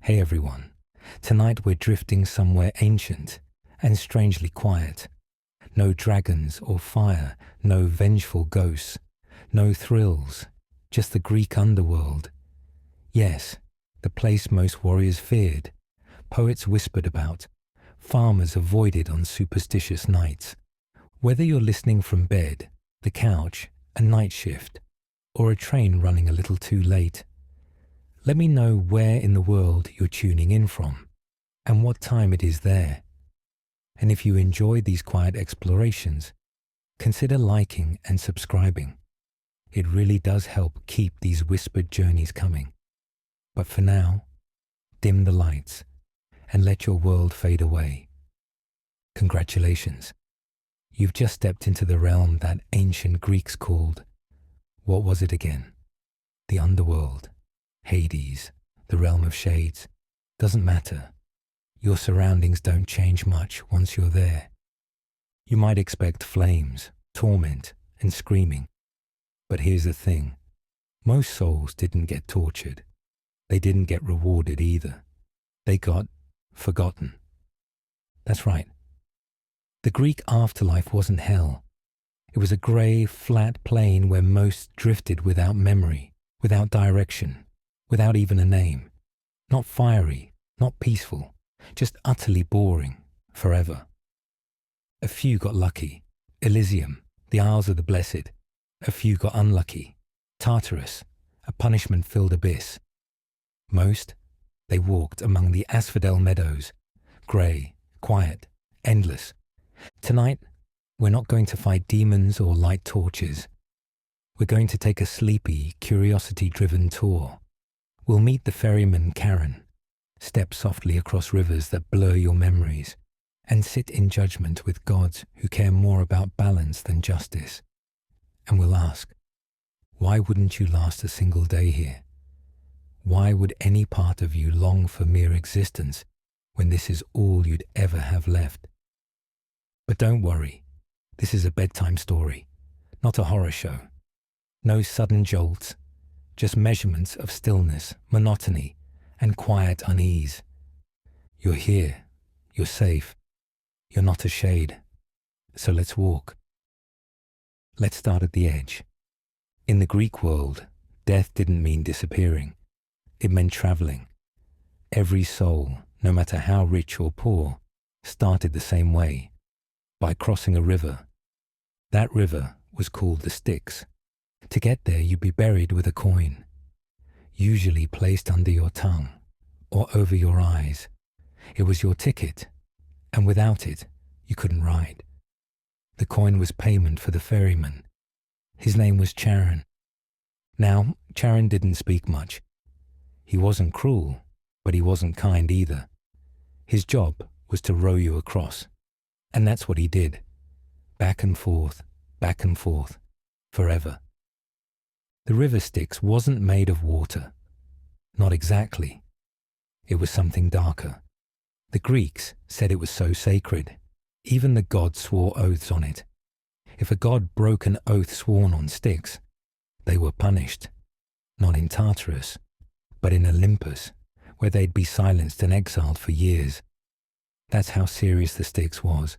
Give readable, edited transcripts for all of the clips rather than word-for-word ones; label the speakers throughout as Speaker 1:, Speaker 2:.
Speaker 1: Hey everyone, tonight we're drifting somewhere ancient and strangely quiet. No dragons or fire, no vengeful ghosts, no thrills, just the Greek underworld. Yes, the place most warriors feared, poets whispered about, farmers avoided on superstitious nights. Whether you're listening from bed, the couch, a night shift, or a train running a little too late, let me know where in the world you're tuning in from and what time it is there. And if you enjoy these quiet explorations, consider liking and subscribing. It really does help keep these whispered journeys coming. But for now, dim the lights and let your world fade away. Congratulations. You've just stepped into the realm that ancient Greeks called, what was it again? The Underworld, Hades, the realm of shades. Doesn't matter. Your surroundings don't change much once you're there. You might expect flames, torment, and screaming. But here's the thing. Most souls didn't get tortured. They didn't get rewarded either. They got forgotten. That's right. The Greek afterlife wasn't hell. It was a grey, flat plain where most drifted without memory, without direction, without even a name. Not fiery, not peaceful, just utterly boring, forever. A few got lucky. Elysium, the Isles of the Blessed. A few got unlucky. Tartarus, a punishment-filled abyss. Most, they walked among the Asphodel Meadows, grey, quiet, endless. Tonight, we're not going to fight demons or light torches. We're going to take a sleepy, curiosity-driven tour. We'll meet the ferryman Karen, step softly across rivers that blur your memories, and sit in judgment with gods who care more about balance than justice. And we'll ask, why wouldn't you last a single day here? Why would any part of you long for mere existence when this is all you'd ever have left? But don't worry, this is a bedtime story, not a horror show. No sudden jolts, just measurements of stillness, monotony, and quiet unease. You're here, you're safe, you're not a shade. So let's walk. Let's start at the edge. In the Greek world, death didn't mean disappearing. It meant traveling. Every soul, no matter how rich or poor, started the same way, by crossing a river. That river was called the Styx. To get there, you'd be buried with a coin, usually placed under your tongue or over your eyes. It was your ticket, and without it, you couldn't ride. The coin was payment for the ferryman. His name was Charon. Now, Charon didn't speak much. He wasn't cruel, but he wasn't kind either. His job was to row you across, and that's what he did. Back and forth, forever. The river Styx wasn't made of water. Not exactly. It was something darker. The Greeks said it was so sacred. Even the gods swore oaths on it. If a god broke an oath sworn on Styx, they were punished. Not in Tartarus, but in Olympus, where they'd be silenced and exiled for years. That's how serious the Styx was.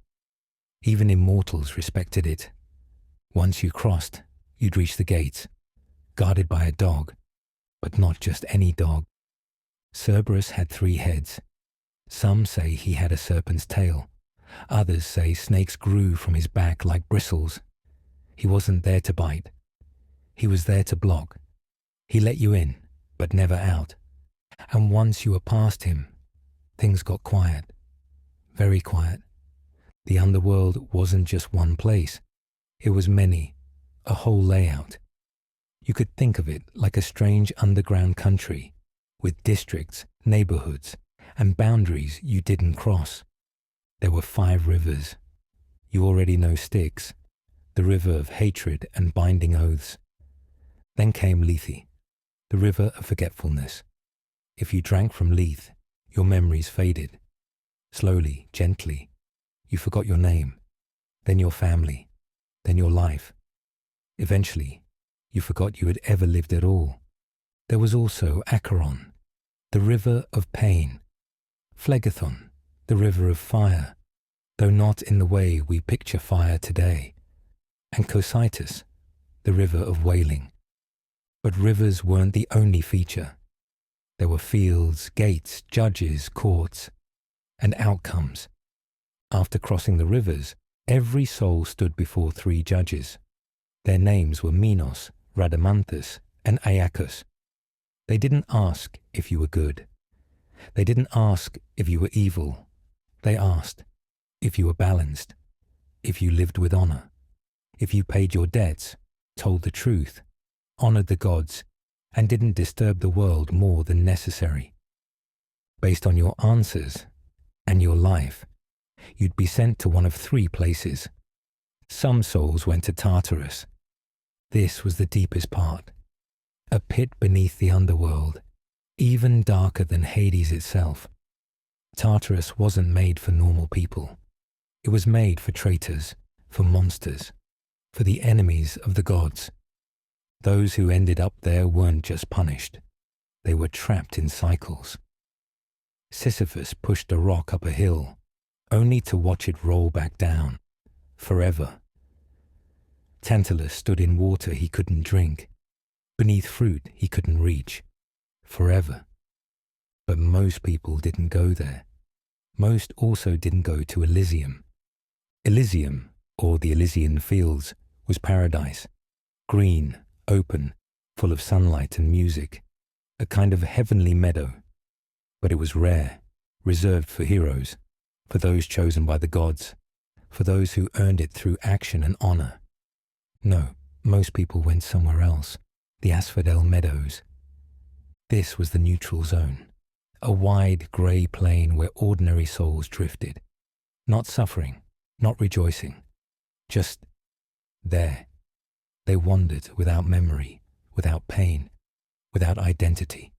Speaker 1: Even immortals respected it. Once you crossed, you'd reach the gates, guarded by a dog, but not just any dog. Cerberus had 3 heads. Some say he had a serpent's tail. Others say snakes grew from his back like bristles. He wasn't there to bite. He was there to block. He let you in, but never out. And once you were past him, things got quiet. Very quiet. The underworld wasn't just one place. It was many, a whole layout. You could think of it like a strange underground country, with districts, neighborhoods, and boundaries you didn't cross. There were 5 rivers. You already know Styx, the river of hatred and binding oaths. Then came Lethe, the river of forgetfulness. If you drank from Lethe, your memories faded. Slowly, gently, you forgot your name, then your family, then your life. Eventually, you forgot you had ever lived at all. There was also Acheron, the river of pain. Phlegethon, the river of fire, though not in the way we picture fire today. And Cocytus, the river of wailing. But rivers weren't the only feature. There were fields, gates, judges, courts, and outcomes. After crossing the rivers, every soul stood before 3 judges. Their names were Minos, Rhadamanthus, and Aeacus. They didn't ask if you were good. They didn't ask if you were evil. They asked if you were balanced, if you lived with honor, if you paid your debts, told the truth, honored the gods, and didn't disturb the world more than necessary. Based on your answers and your life, you'd be sent to one of 3 places. Some souls went to Tartarus. This was the deepest part, a pit beneath the underworld, even darker than Hades itself. Tartarus wasn't made for normal people. It was made for traitors, for monsters, for the enemies of the gods. Those who ended up there weren't just punished. They were trapped in cycles. Sisyphus pushed a rock up a hill, only to watch it roll back down, forever. Tantalus stood in water he couldn't drink, beneath fruit he couldn't reach, forever. But most people didn't go there. Most also didn't go to Elysium. Elysium, or the Elysian Fields, was paradise, green, open, full of sunlight and music, a kind of heavenly meadow. But it was rare, reserved for heroes, for those chosen by the gods, for those who earned it through action and honor. No, most people went somewhere else, the Asphodel Meadows. This was the neutral zone, a wide grey plain where ordinary souls drifted, not suffering, not rejoicing, just there. They wandered without memory, without pain, without identity.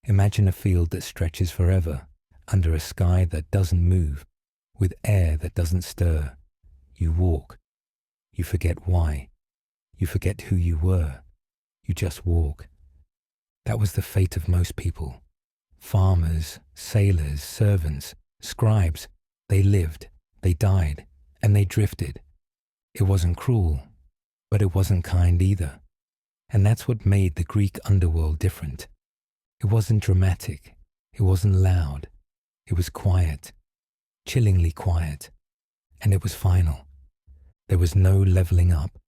Speaker 1: Imagine a field that stretches forever, under a sky that doesn't move, with air that doesn't stir. You walk. You forget why. You forget who you were. You just walk. That was the fate of most people. Farmers, sailors, servants, scribes. They lived, they died, and they drifted. It wasn't cruel, but it wasn't kind either. And that's what made the Greek underworld different. It wasn't dramatic. It wasn't loud. It was quiet, chillingly quiet, and it was final. There was no leveling up,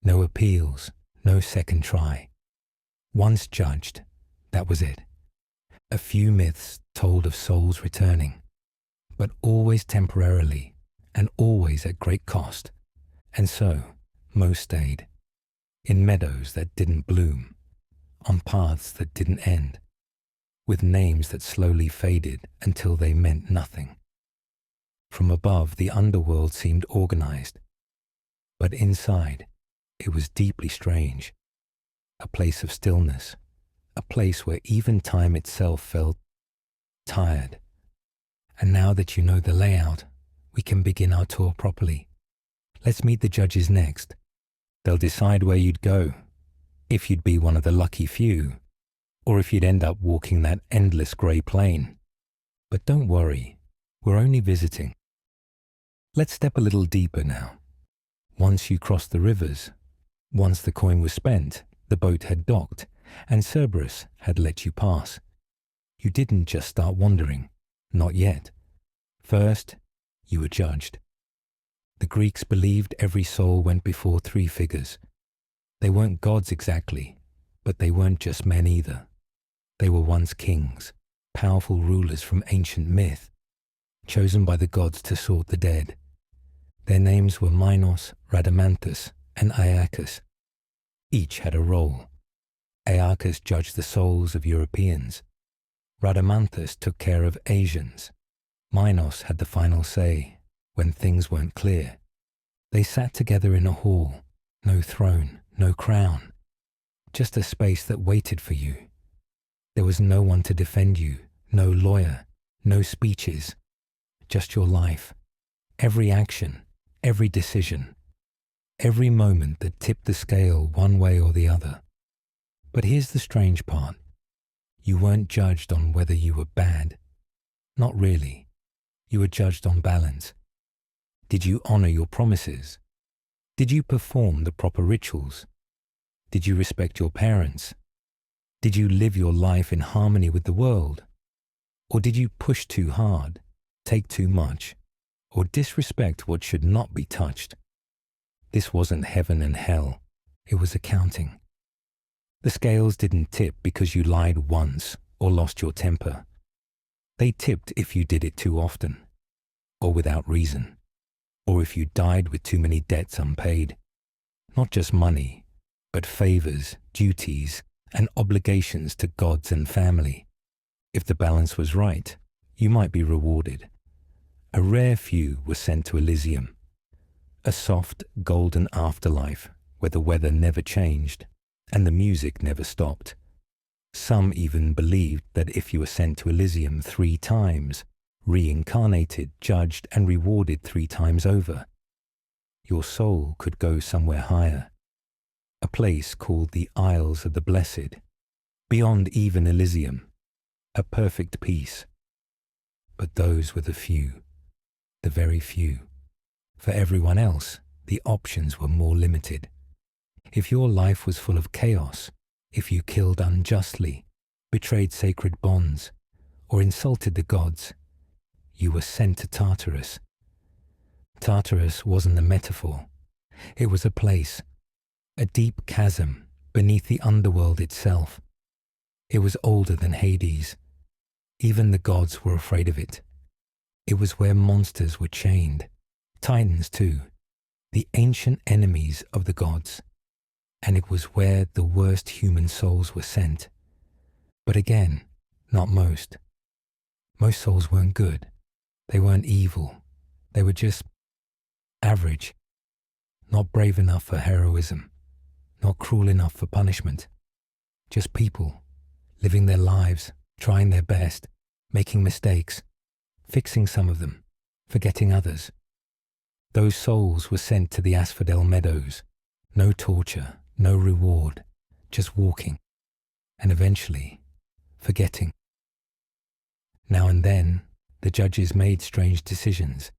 Speaker 1: no appeals, no second try. Once judged, that was it. A few myths told of souls returning, but always temporarily and always at great cost. And so, most stayed, in meadows that didn't bloom, on paths that didn't end, with names that slowly faded until they meant nothing. From above, the underworld seemed organized, but inside, it was deeply strange. A place of stillness, a place where even time itself felt tired. And now that you know the layout, we can begin our tour properly. Let's meet the judges next. They'll decide where you'd go, if you'd be one of the lucky few, or if you'd end up walking that endless grey plain. But don't worry, we're only visiting. Let's step a little deeper now. Once you crossed the rivers, once the coin was spent, the boat had docked, and Cerberus had let you pass. You didn't just start wandering, not yet. First, you were judged. The Greeks believed every soul went before 3 figures. They weren't gods exactly, but they weren't just men either. They were once kings, powerful rulers from ancient myth, chosen by the gods to sort the dead. Their names were Minos, Rhadamanthus, and Aeacus. Each had a role. Aeacus judged the souls of Europeans. Rhadamanthus took care of Asians. Minos had the final say when things weren't clear. They sat together in a hall, no throne, no crown, just a space that waited for you. There was no one to defend you, no lawyer, no speeches, just your life, every action, every decision, every moment that tipped the scale one way or the other. But here's the strange part. You weren't judged on whether you were bad. Not really. You were judged on balance. Did you honor your promises? Did you perform the proper rituals? Did you respect your parents? Did you live your life in harmony with the world? Or did you push too hard, take too much, or disrespect what should not be touched? This wasn't heaven and hell. It was accounting. The scales didn't tip because you lied once or lost your temper. They tipped if you did it too often, or without reason, or if you died with too many debts unpaid. Not just money, but favors, duties, and obligations to gods and family. If the balance was right, you might be rewarded. A rare few were sent to Elysium, a soft, golden afterlife where the weather never changed and the music never stopped. Some even believed that if you were sent to Elysium 3 times, reincarnated, judged, and rewarded 3 times over, your soul could go somewhere higher, a place called the Isles of the Blessed, beyond even Elysium, a perfect peace. But those were the few, the very few. For everyone else, the options were more limited. If your life was full of chaos, if you killed unjustly, betrayed sacred bonds, or insulted the gods, you were sent to Tartarus. Tartarus wasn't a metaphor. It was a place, a deep chasm beneath the underworld itself. It was older than Hades. Even the gods were afraid of it. It was where monsters were chained, titans too, the ancient enemies of the gods. And it was where the worst human souls were sent. But again, not most. Most souls weren't good. They weren't evil. They were just average. Not brave enough for heroism. Not cruel enough for punishment. Just people, living their lives, trying their best, making mistakes, fixing some of them, forgetting others. Those souls were sent to the Asphodel Meadows. No torture, no reward, just walking, and eventually forgetting. Now and then, the judges made strange decisions.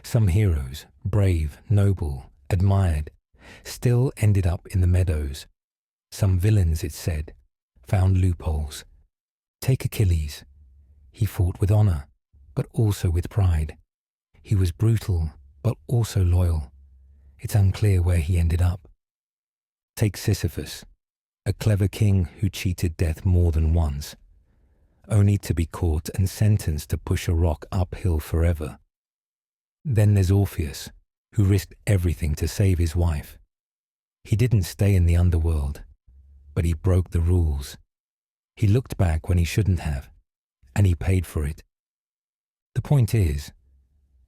Speaker 1: Some heroes, brave, noble, admired, still ended up in the meadows. Some villains, it said, found loopholes. Take Achilles. He fought with honor, but also with pride. He was brutal, but also loyal. It's unclear where he ended up. Take Sisyphus, a clever king who cheated death more than once, only to be caught and sentenced to push a rock uphill forever. Then there's Orpheus, who risked everything to save his wife. He didn't stay in the underworld, but he broke the rules. He looked back when he shouldn't have, and he paid for it. The point is,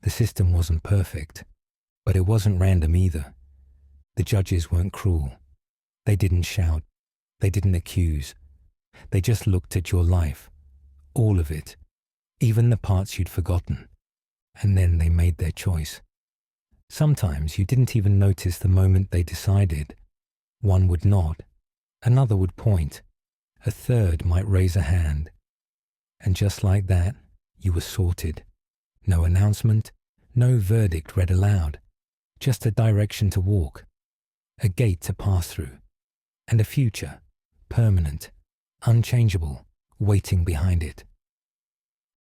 Speaker 1: the system wasn't perfect, but it wasn't random either. The judges weren't cruel. They didn't shout. They didn't accuse. They just looked at your life, all of it, even the parts you'd forgotten, and then they made their choice. Sometimes you didn't even notice the moment they decided. One would nod, another would point, a third might raise a hand. And just like that, you were sorted. No announcement, no verdict read aloud, just a direction to walk, a gate to pass through, and a future, permanent, unchangeable, waiting behind it.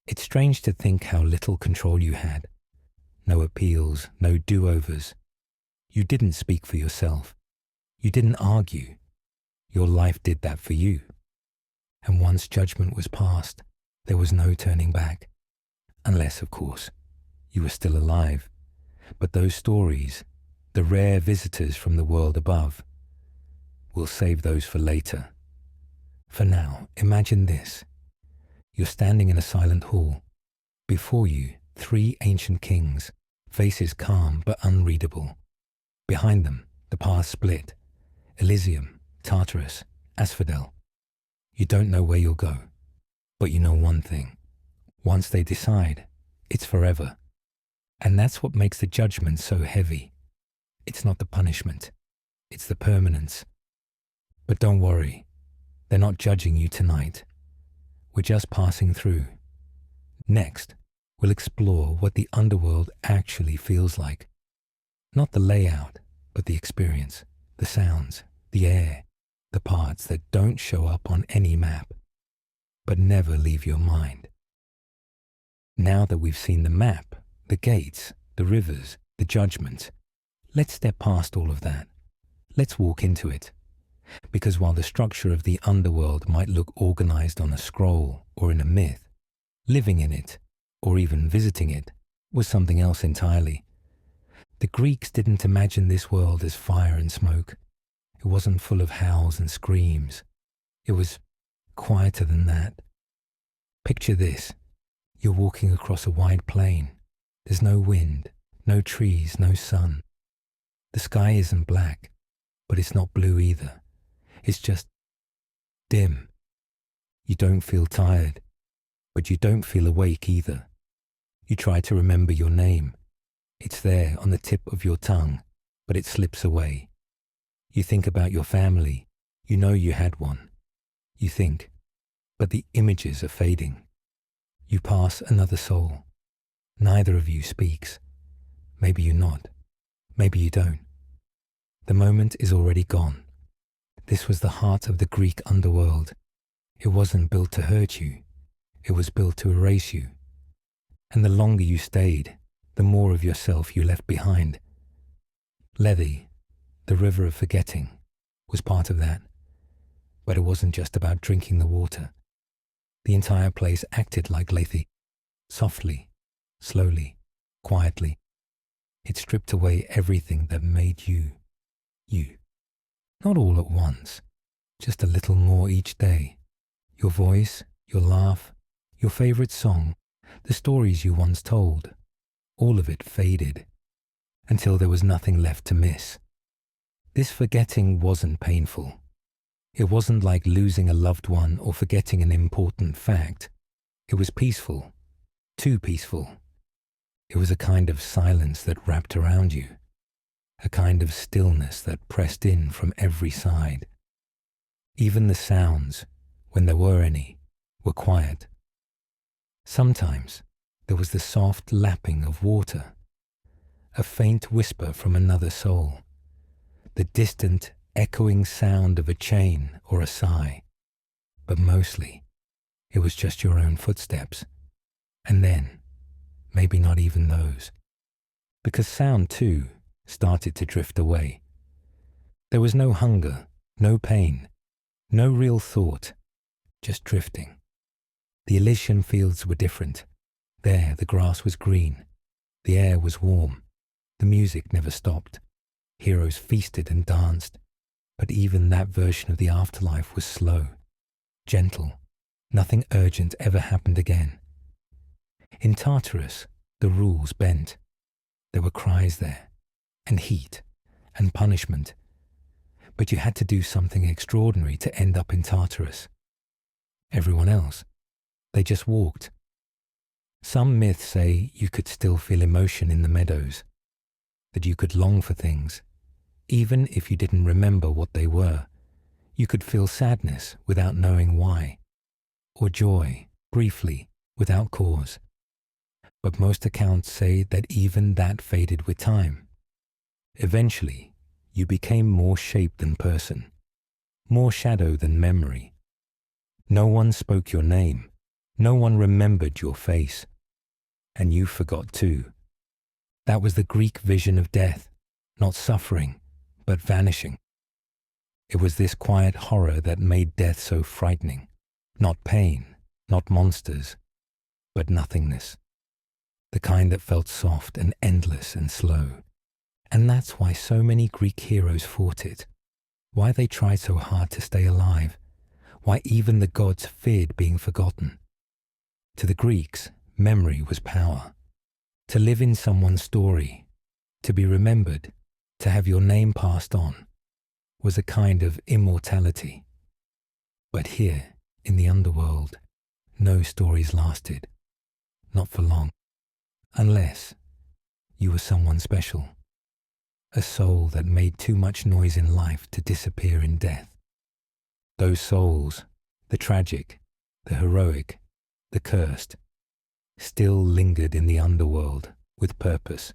Speaker 1: It's strange to think how little control you had. No appeals, no do-overs. You didn't speak for yourself. You didn't argue. Your life did that for you. And once judgment was passed, there was no turning back. Unless, of course, you were still alive. But those stories, the rare visitors from the world above, we'll save those for later. For now, imagine this. You're standing in a silent hall. Before you, 3 ancient kings, faces calm but unreadable. Behind them, the path split. Elysium, Tartarus, Asphodel. You don't know where you'll go, but you know one thing. Once they decide, it's forever. And that's what makes the judgment so heavy. It's not the punishment, it's the permanence. But don't worry, they're not judging you tonight. we're just passing through. Next, we'll explore what the underworld actually feels like. Not the layout, but the experience, the sounds, the air, the parts that don't show up on any map, but never leave your mind. Now that we've seen the map, the gates, the rivers, the judgments, let's step past all of that. Let's walk into it. Because while the structure of the underworld might look organized on a scroll or in a myth, living in it, or even visiting it, was something else entirely. The Greeks didn't imagine this world as fire and smoke. It wasn't full of howls and screams. It was quieter than that. Picture this. You're walking across a wide plain. There's no wind, no trees, no sun. The sky isn't black, but it's not blue either. It's just dim. You don't feel tired, but you don't feel awake either. You try to remember your name. It's there on the tip of your tongue, but it slips away. You think about your family. You know you had one. You think, but the images are fading. You pass another soul. Neither of you speaks. Maybe you nod. Maybe you don't. The moment is already gone. This was the heart of the Greek underworld. It wasn't built to hurt you. It was built to erase you. And the longer you stayed, the more of yourself you left behind. Lethe, the river of forgetting, was part of that. But it wasn't just about drinking the water. The entire place acted like Lethe, softly, slowly, quietly. It stripped away everything that made you, you. Not all at once, just a little more each day. Your voice, your laugh, your favorite song, the stories you once told, all of it faded until there was nothing left to miss. This forgetting wasn't painful. It wasn't like losing a loved one or forgetting an important fact. It was peaceful, too peaceful. It was a kind of silence that wrapped around you, a kind of stillness that pressed in from every side. Even the sounds, when there were any, were quiet. Sometimes there was the soft lapping of water, a faint whisper from another soul, the distant echoing sound of a chain or a sigh, but mostly it was just your own footsteps, and then maybe not even those, because sound too started to drift away. There was no hunger, no pain, no real thought, just drifting. The Elysian fields were different. There the grass was green, the air was warm, the music never stopped. Heroes feasted and danced, but even that version of the afterlife was slow, gentle. Nothing urgent ever happened again. In Tartarus, the rules bent. There were cries there, and heat, and punishment. But you had to do something extraordinary to end up in Tartarus. Everyone else, they just walked. Some myths say you could still feel emotion in the meadows, that you could long for things, even if you didn't remember what they were. You could feel sadness without knowing why, or joy, briefly, without cause. But most accounts say that even that faded with time. Eventually, you became more shape than person, more shadow than memory. No one spoke your name, no one remembered your face, and you forgot too. That was the Greek vision of death, not suffering, but vanishing. It was this quiet horror that made death so frightening. Not pain, not monsters, but nothingness. The kind that felt soft and endless and slow. And that's why so many Greek heroes fought it. Why they tried so hard to stay alive. Why even the gods feared being forgotten. To the Greeks, memory was power. To live in someone's story, to be remembered, to have your name passed on, was a kind of immortality. But here, in the underworld, no stories lasted. Not for long. Unless you were someone special. A soul that made too much noise in life to disappear in death. Those souls, the tragic, the heroic, the cursed, still lingered in the underworld with purpose.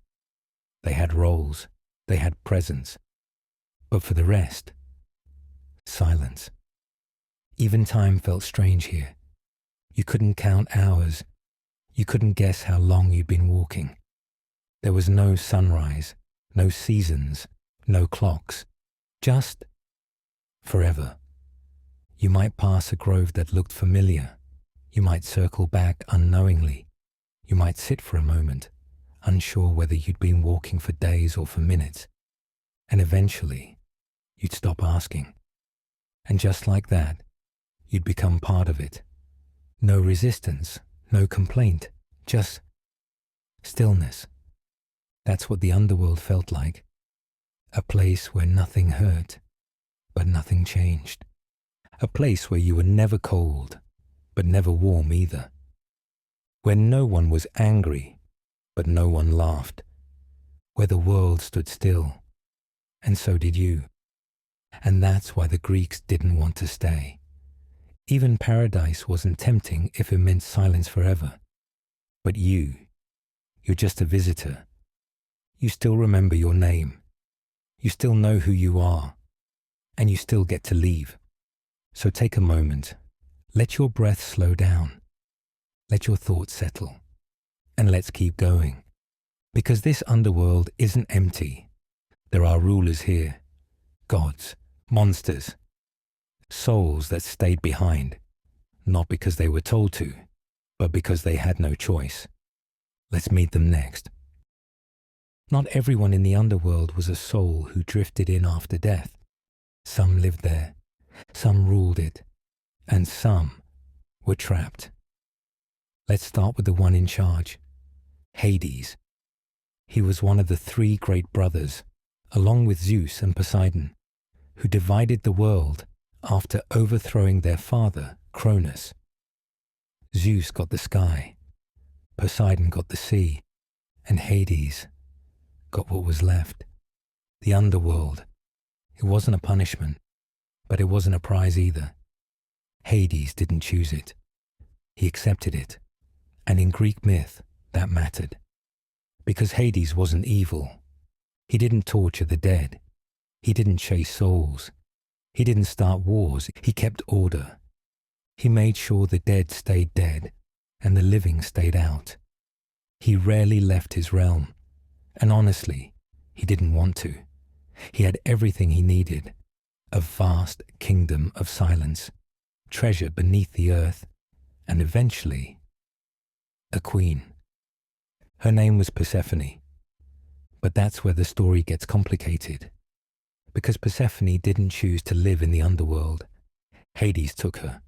Speaker 1: They had roles, they had presence, but for the rest, silence. Even time felt strange here. You couldn't count hours. You couldn't guess how long you'd been walking. There was no sunrise, no seasons, no clocks, just forever. You might pass a grove that looked familiar. You might circle back unknowingly. You might sit for a moment, unsure whether you'd been walking for days or for minutes. And eventually, you'd stop asking. And just like that, you'd become part of it. No resistance, no complaint, just stillness. That's what the underworld felt like. A place where nothing hurt, but nothing changed. A place where you were never cold, but never warm either. Where no one was angry, but no one laughed. Where the world stood still, and so did you. And that's why the Greeks didn't want to stay. Even paradise wasn't tempting if it meant silence forever. But you're just a visitor. You still remember your name. You still know who you are. And you still get to leave. So take a moment. Let your breath slow down. Let your thoughts settle. And let's keep going. Because this underworld isn't empty. There are rulers here. Gods, monsters, souls that stayed behind, not because they were told to, but because they had no choice. Let's meet them next. Not everyone in the underworld was a soul who drifted in after death. Some lived there, some ruled it, and some were trapped. Let's start with the one in charge, Hades. He was one of the three great brothers, along with Zeus and Poseidon, who divided the world after overthrowing their father, Cronus. Zeus got the sky, Poseidon got the sea, and Hades got what was left, the underworld. It wasn't a punishment, but it wasn't a prize either. Hades didn't choose it. He accepted it, and in Greek myth, that mattered. Because Hades wasn't evil. He didn't torture the dead. He didn't chase souls. He didn't start wars. He kept order. He made sure the dead stayed dead and the living stayed out. He rarely left his realm. And honestly, he didn't want to. He had everything he needed. A vast kingdom of silence, treasure beneath the earth, and eventually, a queen. Her name was Persephone. But that's where the story gets complicated. Because Persephone didn't choose to live in the underworld. Hades took her.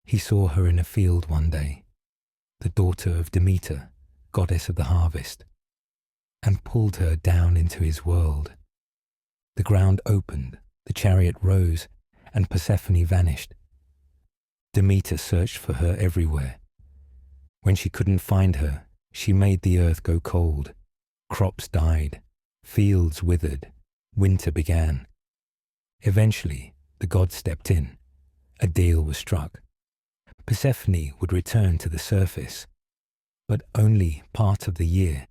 Speaker 1: He saw her in a field one day, the daughter of Demeter, goddess of the harvest, and pulled her down into his world. The ground opened, the chariot rose, and Persephone vanished. Demeter searched for her everywhere. When she couldn't find her, she made the earth go cold. Crops died, fields withered, winter began. Eventually, the gods stepped in. A deal was struck. Persephone would return to the surface, but only part of the year,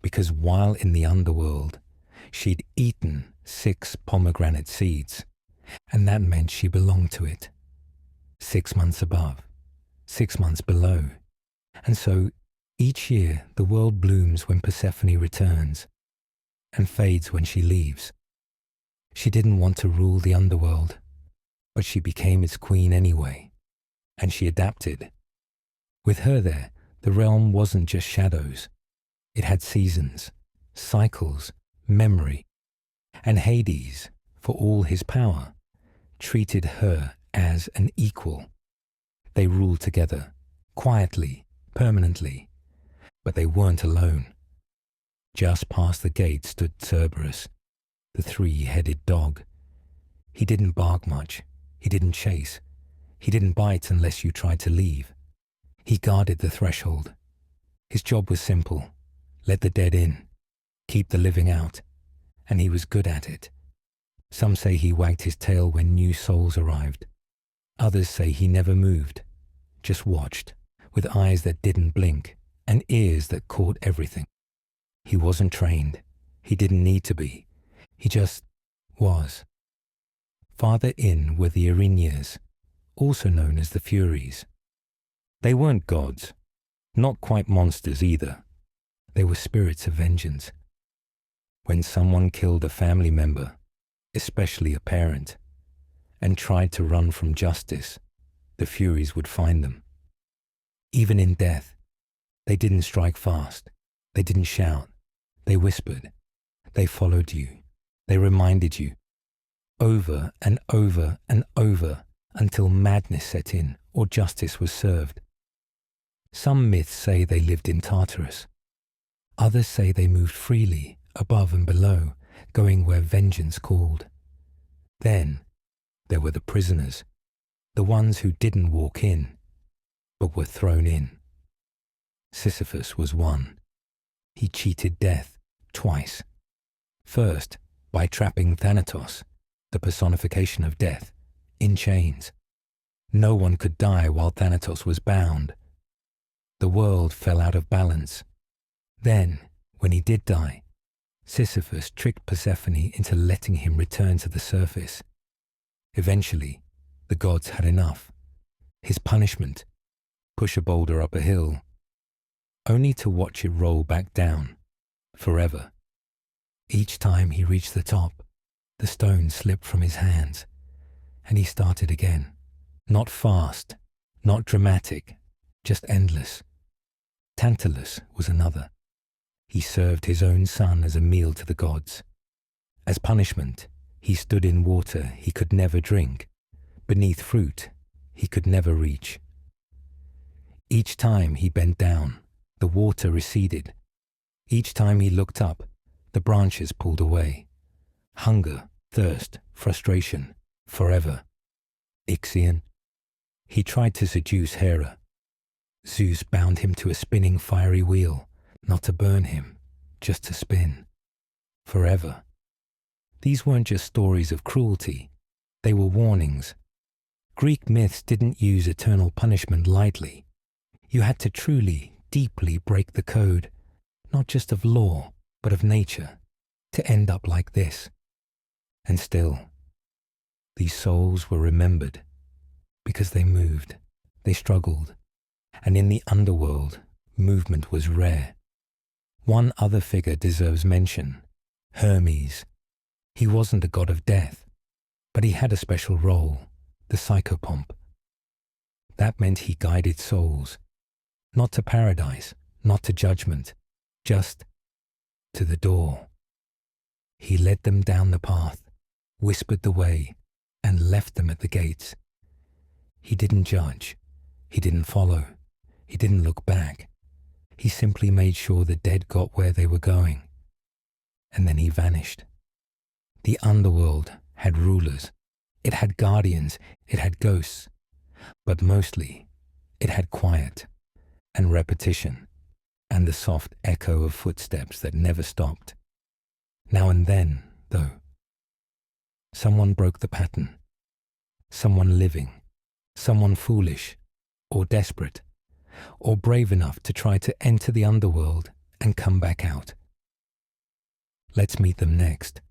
Speaker 1: because while in the underworld, she'd eaten 6 pomegranate seeds, and that meant she belonged to it. 6 months above, 6 months below, and so each year the world blooms when Persephone returns, and fades when she leaves. She didn't want to rule the underworld, but she became its queen anyway, and she adapted. With her there, the realm wasn't just shadows. It had seasons, cycles, memory, and Hades, for all his power, treated her as an equal. They ruled together, quietly, permanently, but they weren't alone. Just past the gate stood Cerberus, the 3-headed dog. He didn't bark much. He didn't chase. He didn't bite unless you tried to leave. He guarded the threshold. His job was simple. Let the dead in. Keep the living out. And he was good at it. Some say he wagged his tail when new souls arrived. Others say he never moved, just watched, with eyes that didn't blink and ears that caught everything. He wasn't trained. He didn't need to be. He just was. Farther in were the Erinyes, also known as the Furies. They weren't gods, not quite monsters either. They were spirits of vengeance. When someone killed a family member, especially a parent, and tried to run from justice, the Furies would find them. Even in death, they didn't strike fast. They didn't shout. They whispered. They followed you. They reminded you. Over and over and over until madness set in or justice was served. Some myths say they lived in Tartarus. Others say they moved freely, above and below, going where vengeance called. Then there were the prisoners, the ones who didn't walk in, but were thrown in. Sisyphus was one. He cheated death twice. First, by trapping Thanatos, the personification of death, in chains. No one could die while Thanatos was bound. The world fell out of balance. Then, when he did die, Sisyphus tricked Persephone into letting him return to the surface. Eventually, the gods had enough. His punishment: push a boulder up a hill, only to watch it roll back down, forever. Each time he reached the top, the stone slipped from his hands, and he started again. Not fast, not dramatic, just endless. Tantalus was another. He served his own son as a meal to the gods. As punishment, he stood in water he could never drink, beneath fruit he could never reach. Each time he bent down, the water receded. Each time he looked up, the branches pulled away. Hunger, thirst, frustration, forever. Ixion. He tried to seduce Hera. Zeus bound him to a spinning fiery wheel, not to burn him, just to spin. Forever. These weren't just stories of cruelty. They were warnings. Greek myths didn't use eternal punishment lightly. You had to truly, deeply break the code, not just of law, but of nature, to end up like this. And still, these souls were remembered because they moved, they struggled, and in the underworld, movement was rare. One other figure deserves mention: Hermes. He wasn't a god of death, but he had a special role, the psychopomp. That meant he guided souls, not to paradise, not to judgment, just to the door. He led them down the path, whispered the way, and left them at the gates. He didn't judge. He didn't follow. He didn't look back. He simply made sure the dead got where they were going. And then he vanished. The underworld had rulers. It had guardians. It had ghosts. But mostly, it had quiet and repetition and the soft echo of footsteps that never stopped. Now and then, though, someone broke the pattern. Someone living, someone foolish or desperate, or brave enough to try to enter the underworld and come back out. Let's meet them next,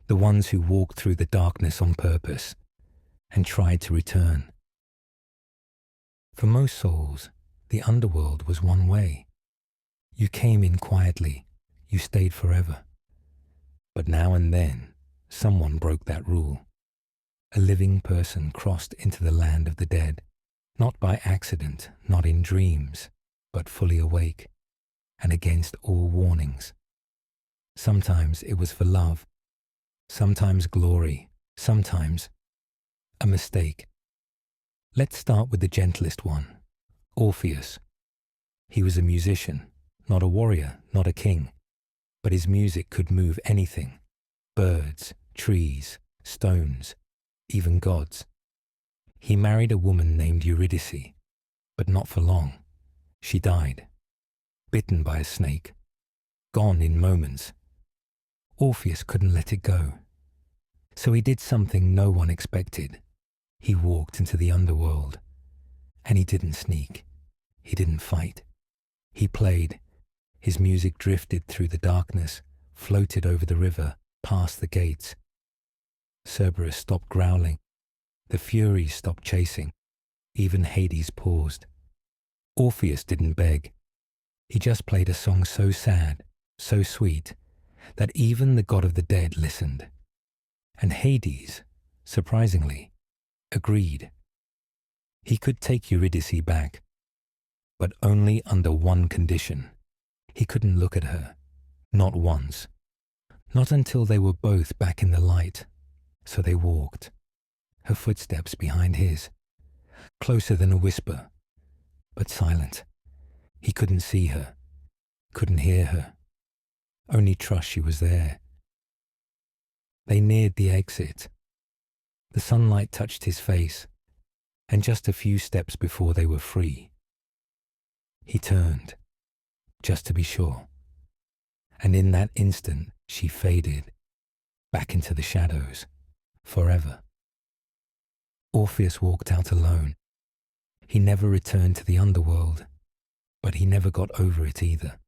Speaker 1: the ones who walked through the darkness on purpose and tried to return. For most souls, the underworld was one way. You came in quietly, you stayed forever. But now and then, someone broke that rule. A living person crossed into the land of the dead, not by accident, not in dreams, but fully awake, and against all warnings. Sometimes it was for love, sometimes glory, sometimes a mistake. Let's start with the gentlest one, Orpheus. He was a musician, not a warrior, not a king, but his music could move anything: birds, trees, stones, even gods. He married a woman named Eurydice, but not for long. She died, bitten by a snake, gone in moments. Orpheus couldn't let it go. So he did something no one expected. He walked into the underworld, And he didn't sneak. He didn't fight. He played. His music drifted through the darkness, floated over the river, past the gates. Cerberus stopped growling. The Furies stopped chasing. Even Hades paused. Orpheus didn't beg. He just played a song so sad, so sweet, that even the god of the dead listened. And Hades, surprisingly, agreed. He could take Eurydice back, but only under one condition. He couldn't look at her, not once, not until they were both back in the light. So they walked, her footsteps behind his, closer than a whisper, but silent. He couldn't see her, couldn't hear her, only trust she was there. They neared the exit. The sunlight touched his face, and just a few steps before they were free, he turned, just to be sure. And in that instant, she faded back into the shadows, forever. Orpheus walked out alone. He never returned to the underworld, but he never got over it either.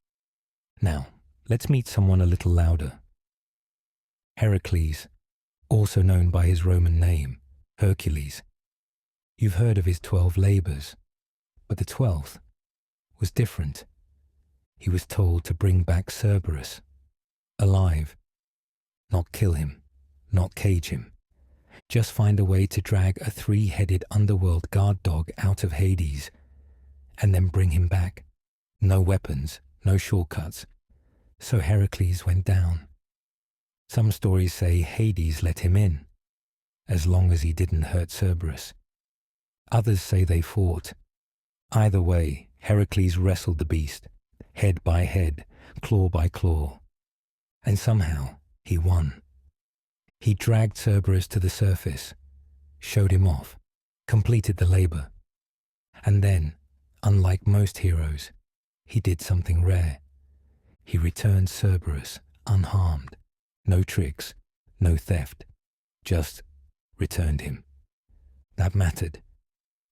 Speaker 1: Now, let's meet someone a little louder. Heracles, also known by his Roman name, Hercules. You've heard of his 12 labors, but the 12th was different. He was told to bring back Cerberus, alive. Not kill him, not cage him. Just find a way to drag a 3-headed underworld guard dog out of Hades, and then bring him back. No weapons, no shortcuts. So Heracles went down. Some stories say Hades let him in, as long as he didn't hurt Cerberus. Others say they fought. Either way, Heracles wrestled the beast, head by head, claw by claw. And somehow he won. He dragged Cerberus to the surface, showed him off, completed the labor. And then, unlike most heroes, he did something rare. He returned Cerberus unharmed. No tricks, no theft, just returned him. That mattered,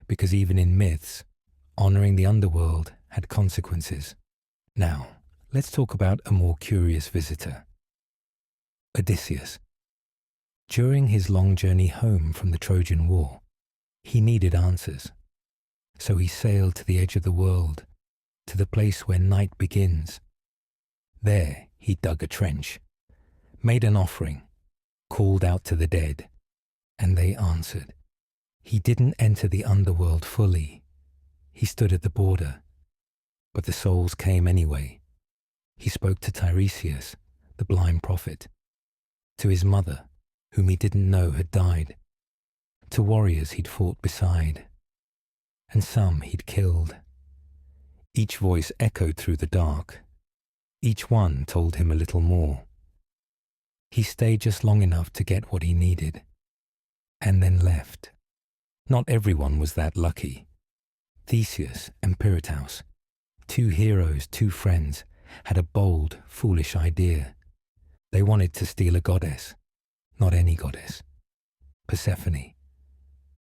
Speaker 1: because even in myths, honoring the underworld had consequences. Now, let's talk about a more curious visitor. Odysseus. During his long journey home from the Trojan War, he needed answers. So he sailed to the edge of the world, to the place where night begins. There he dug a trench, made an offering, called out to the dead, and they answered. He didn't enter the underworld fully. He stood at the border, but the souls came anyway. He spoke to Tiresias, the blind prophet, to his mother, whom he didn't know had died, to warriors he'd fought beside, and some he'd killed. Each voice echoed through the dark. Each one told him a little more. He stayed just long enough to get what he needed, and then left. Not everyone was that lucky. Theseus and Pirithous, 2 heroes, 2 friends, had a bold, foolish idea. They wanted to steal a goddess, not any goddess. Persephone.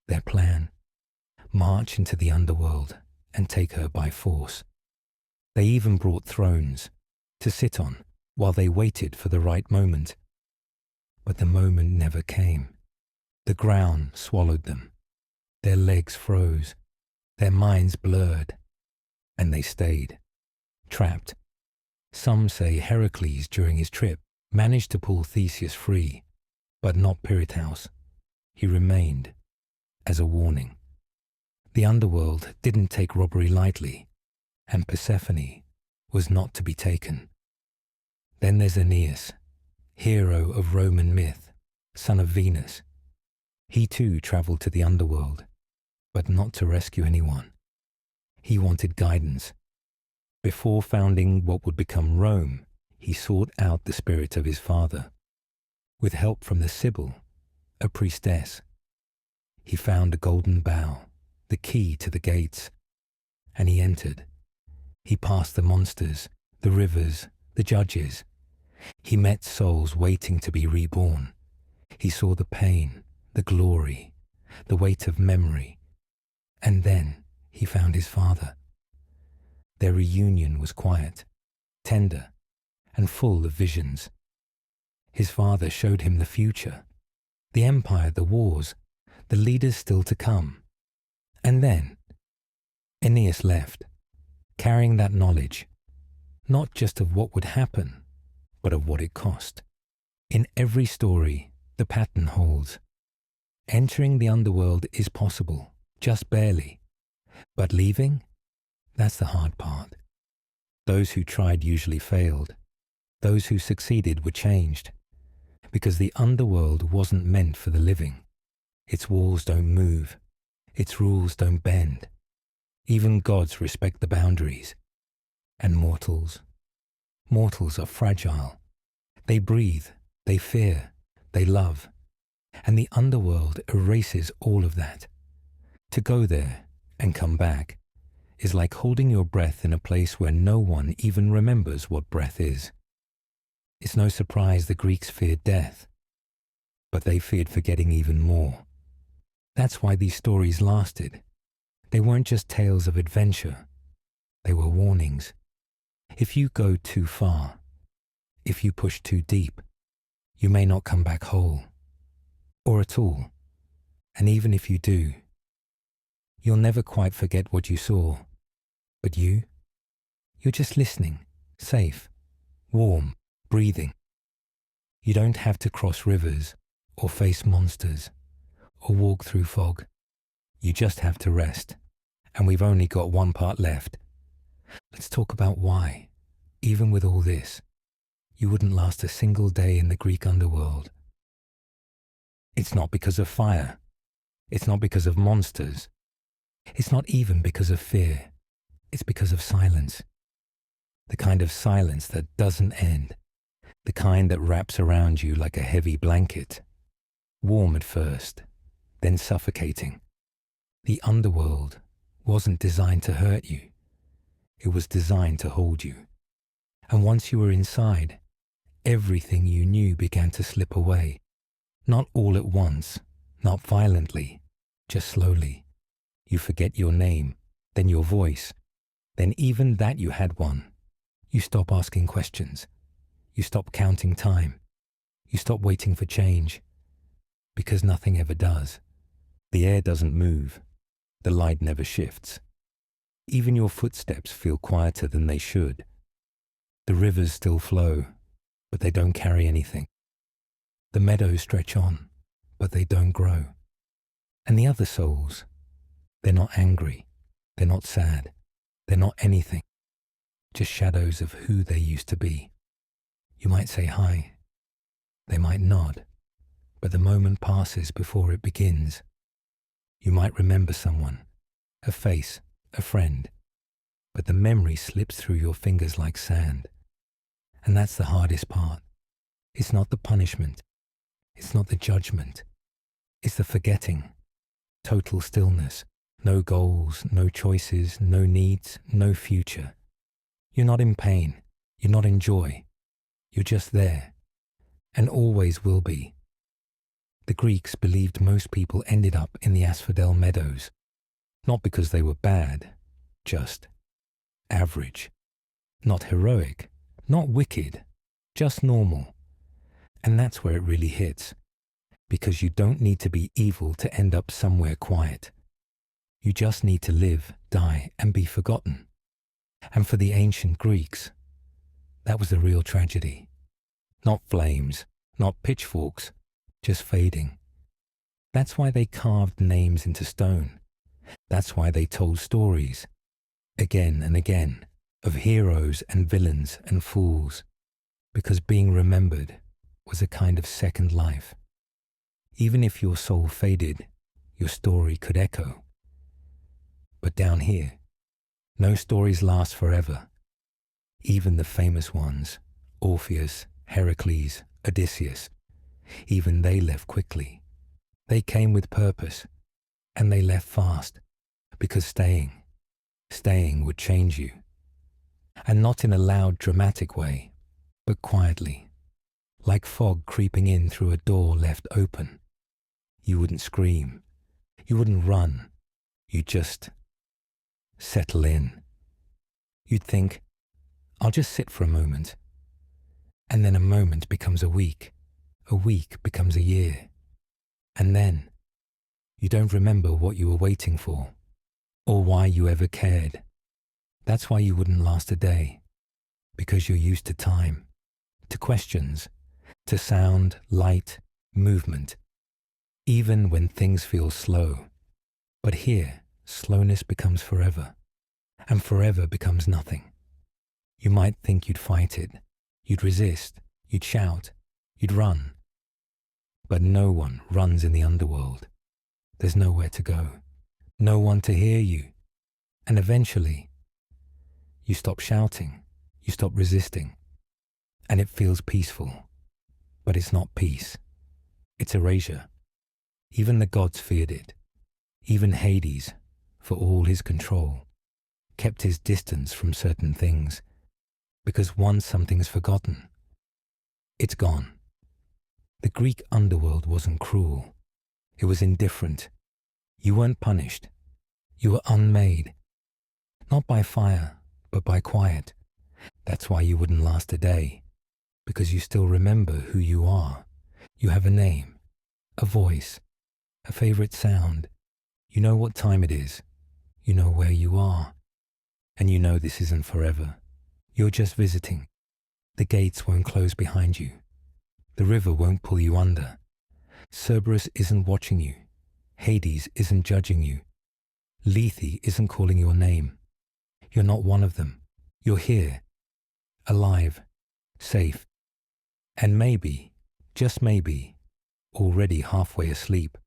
Speaker 1: Their plan: march into the underworld and take her by force. They even brought thrones to sit on while they waited for the right moment. But the moment never came. The ground swallowed them. Their legs froze. Their minds blurred. And they stayed, trapped. Some say Heracles, during his trip, managed to pull Theseus free, but not Pirithous. He remained, as a warning. The underworld didn't take robbery lightly, and Persephone was not to be taken. Then there's Aeneas, hero of Roman myth, son of Venus. He too travelled to the underworld, but not to rescue anyone. He wanted guidance. Before founding what would become Rome, he sought out the spirit of his father. With help from the Sibyl, a priestess, he found a golden bough, the key to the gates, and he entered. He passed the monsters, the rivers, the judges. He met souls waiting to be reborn. He saw the pain, the glory, the weight of memory. And then he found his father. Their reunion was quiet, tender, and full of visions. His father showed him the future, the empire, the wars, the leaders still to come. And then Aeneas left, carrying that knowledge, not just of what would happen, but of what it cost. In every story, the pattern holds. Entering the underworld is possible, just barely. But leaving? That's the hard part. Those who tried usually failed. Those who succeeded were changed. Because the underworld wasn't meant for the living. Its walls don't move. Its rules don't bend. Even gods respect the boundaries. And mortals are fragile. They breathe, they fear, they love. And the underworld erases all of that. To go there and come back is like holding your breath in a place where no one even remembers what breath is. It's no surprise the Greeks feared death, but they feared forgetting even more. That's why these stories lasted. They weren't just tales of adventure. They were warnings. If you go too far, if you push too deep, you may not come back whole, or at all. And even if you do, you'll never quite forget what you saw. But you're just listening, safe, warm, breathing. You don't have to cross rivers, or face monsters, or walk through fog. You just have to rest. And we've only got one part left. Let's talk about why, even with all this, you wouldn't last a single day in the Greek underworld. It's not because of fire. It's not because of monsters. It's not even because of fear. It's because of silence. The kind of silence that doesn't end. The kind that wraps around you like a heavy blanket. Warm at first, then suffocating. The underworld wasn't designed to hurt you. It was designed to hold you. And once you were inside, everything you knew began to slip away. Not all at once, not violently, just slowly. You forget your name, then your voice, then even that you had one. You stop asking questions. You stop counting time. You stop waiting for change. Because nothing ever does. The air doesn't move. The light never shifts. Even your footsteps feel quieter than they should. The rivers still flow, but they don't carry anything. The meadows stretch on, but they don't grow. And the other souls, they're not angry, they're not sad, they're not anything, just shadows of who they used to be. You might say hi, they might nod, but the moment passes before it begins. You might remember someone, a face, a friend, but the memory slips through your fingers like sand. And that's the hardest part. It's not the punishment. It's not the judgment. It's the forgetting. Total stillness. No goals, no choices, no needs, no future. You're not in pain. You're not in joy. You're just there. And always will be. The Greeks believed most people ended up in the Asphodel Meadows. Not because they were bad, just average. Not heroic, not wicked, just normal. And that's where it really hits. Because you don't need to be evil to end up somewhere quiet. You just need to live, die, and be forgotten. And for the ancient Greeks, that was the real tragedy. Not flames, not pitchforks, just fading. That's why they carved names into stone. That's why they told stories, again and again, of heroes and villains and fools, because being remembered was a kind of second life. Even if your soul faded, your story could echo. But down here, no stories last forever. Even the famous ones, Orpheus, Heracles, Odysseus, even they left quickly. They came with purpose, and they left fast, because staying would change you. And not in a loud, dramatic way, but quietly, like fog creeping in through a door left open. You wouldn't scream, you wouldn't run, you just settle in. You'd think, I'll just sit for a moment. And then a moment becomes a week becomes a year. And then you don't remember what you were waiting for or why you ever cared. That's why you wouldn't last a day, because you're used to time, to questions, to sound, light, movement, even when things feel slow. But here, slowness becomes forever, and forever becomes nothing. You might think you'd fight it, you'd resist, you'd shout, you'd run. But no one runs in the underworld. There's nowhere to go, no one to hear you. And eventually, you stop shouting, you stop resisting, and it feels peaceful. But it's not peace, it's erasure. Even the gods feared it. Even Hades, for all his control, kept his distance from certain things, because once something's forgotten, it's gone. The Greek underworld wasn't cruel. It was indifferent. You weren't punished. You were unmade. Not by fire, but by quiet. That's why you wouldn't last a day, because you still remember who you are. You have a name, a voice, a favorite sound. You know what time it is. You know where you are. And you know this isn't forever. You're just visiting. The gates won't close behind you. The river won't pull you under. Cerberus isn't watching you. Hades isn't judging you. Lethe isn't calling your name. You're not one of them. You're here, alive, safe, and maybe, just maybe, already halfway asleep.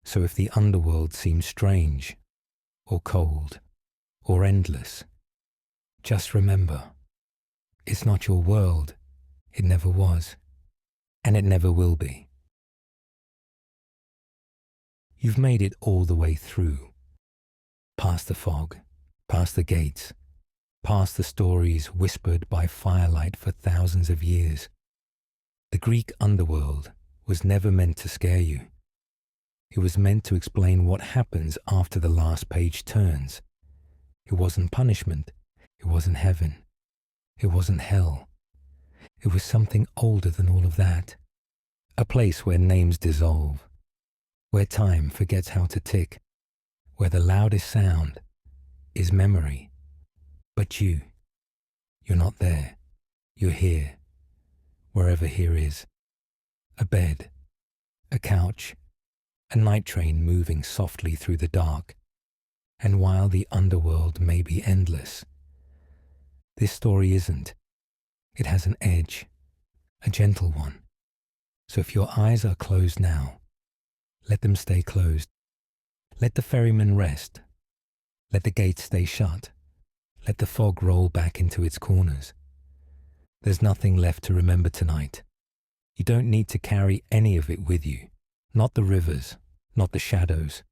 Speaker 1: So if the underworld seems strange, or cold, or endless, just remember, it's not your world. It never was, and it never will be. You've made it all the way through, past the fog, past the gates, past the stories whispered by firelight for thousands of years. The Greek underworld was never meant to scare you. It was meant to explain what happens after the last page turns. It wasn't punishment. It wasn't heaven. It wasn't hell. It was something older than all of that. A place where names dissolve, where time forgets how to tick, where the loudest sound is memory. But you're not there. You're here, wherever here is. A bed, a couch, a night train moving softly through the dark. And while the underworld may be endless, this story isn't. It has an edge, a gentle one. So if your eyes are closed now, let them stay closed. Let the ferryman rest. Let the gates stay shut. Let the fog roll back into its corners. There's nothing left to remember tonight. You don't need to carry any of it with you. Not the rivers, not the shadows,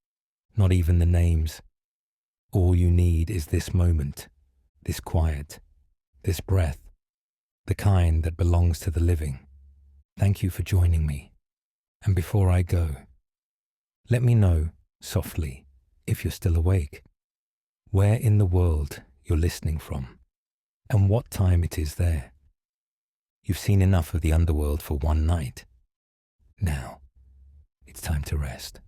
Speaker 1: not even the names. All you need is this moment, this quiet, this breath, the kind that belongs to the living. Thank you for joining me. And before I go, let me know, softly, if you're still awake, where in the world you're listening from, and what time it is there. You've seen enough of the underworld for one night. Now, it's time to rest.